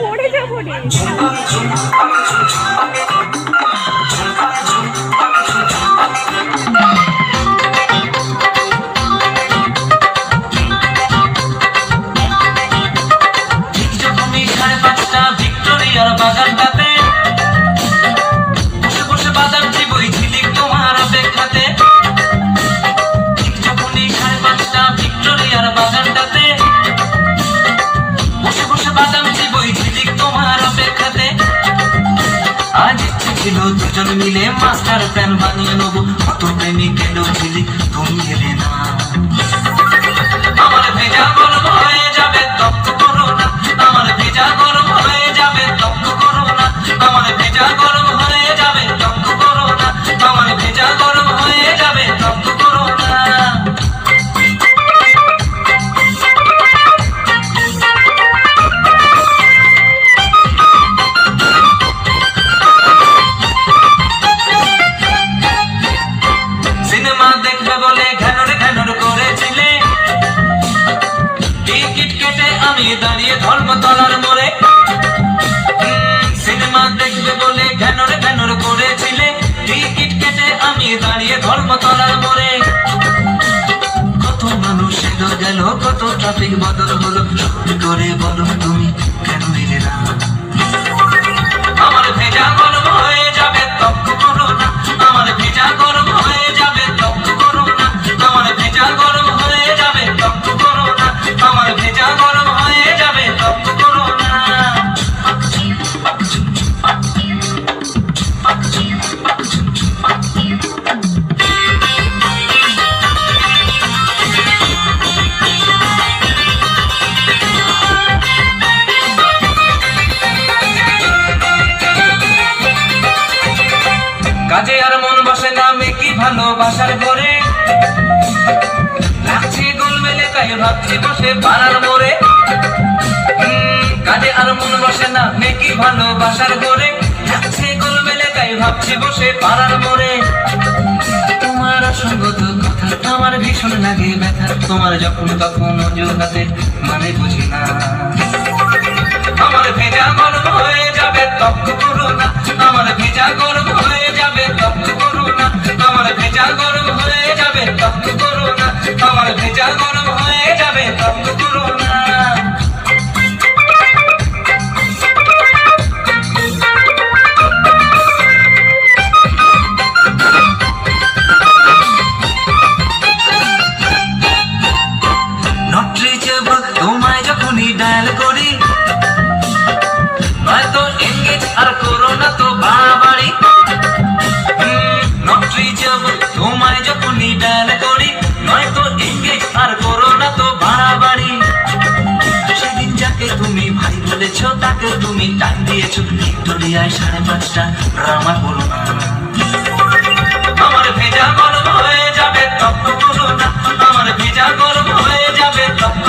পড়ে যাবো রে। ভিক্টোরিয়ার বাগানটাতে বসে বসে বাদাম চিবই ঝিলিক তোমার অপেক্ষাতে। ঠিক যখনই 5:30 ভিক্টোরিয়ার বাগানটাতে বসে বসে বাদাম চিবই ঝিলিক তোমার অপেক্ষাতে। আজ ইচ্ছে ছিল দুজন মিলে মাস্টার প্ল্যান বানিয়ে নেবো, কত প্রেমিক এলো ঝিলিক তুমি এলে না। আমার ভেজা গরম হয়ে যাবে তপ্ত করো না, আমার ভেজা গরম হয়ে যাবে তপ্ত করো না, আমার ভেজা গরম হয়ে যাবে তপ্ত করো না, আমার ভেজা গরম হয়ে যাবে তপ্ত করো না। সিনেমা দেখবে বলে ঘ্যানর ঘ্যানর করেছিলে, টিকিট কেটে আমি দাঁড়িয়ে ধর্মতলার মোড়ে। সিনেমা দেখবে বলে ঘ্যানর ঘ্যানর করেছিলে, টিকিট কেটে আমি দাঁড়িয়ে ধর্মতলার মোড়ে। কত মানুষ এলো গেল, কত ট্রাফিক বদল হলো, সত্যি করে বলো তুমি কেন এলে না। আমার ভেজা গরম হয়ে যাবে তপ্ত করো না, আমার ভেজা গরম হয়ে যাবে তপ্ত করো না, আমার ভেজা গরম হয়ে যাবে তপ্ত করো না, আমার ভেজা গরম হয়ে যাবে তপ্ত করো না। কাজে আর মন বসে না মেকি ভালোবাসার ঘরে, লাগছে গোলমেলে তাই ভাবছি বসে পাড়ার মোড়ে। কাজে আর মন বসে না মেকি ভালোবাসার ঘরে, লাগছে গোলমেলে তাই ভাবছি বসে পাড়ার মোড়ে। তোমার অসঙ্গত কথা আমার ভীষণ লাগে ব্যথা, তোমার যখন তখন অজুহাতে মানে বুঝি না। আমার ভেজা গরম হয়ে যাবে তপ্ত করো না, আমার ভেজা গরম হয়ে যাবে তপ্ত করো না, আমার ভেজা গরম হয়ে যাবে তপ্ত করো না, আমার ভেজা গরম হয়ে যাবে তপ্ত করো না। নট রিচেবল তোমায় যখনই ডায়াল করি, নয়তো এনগেজ আর করো না তো বাড়াবাড়ি। নট রিচেবল তোমায় যখনই ডায়াল করি, নয়তো এনগেজ আর করো না তো বাড়াবাড়ি। সেদিন যাকে তুমি ভাই বলেছো তাকে তুমি টাইম দিয়েছো, ভিক্টোরিয়ায় 5:30 ড্রামা করো না। আমার ভেজা গরম হয়ে যাবে তপ্ত করো না, আমার ভেজা গরম হয়ে যাবে তপ্ত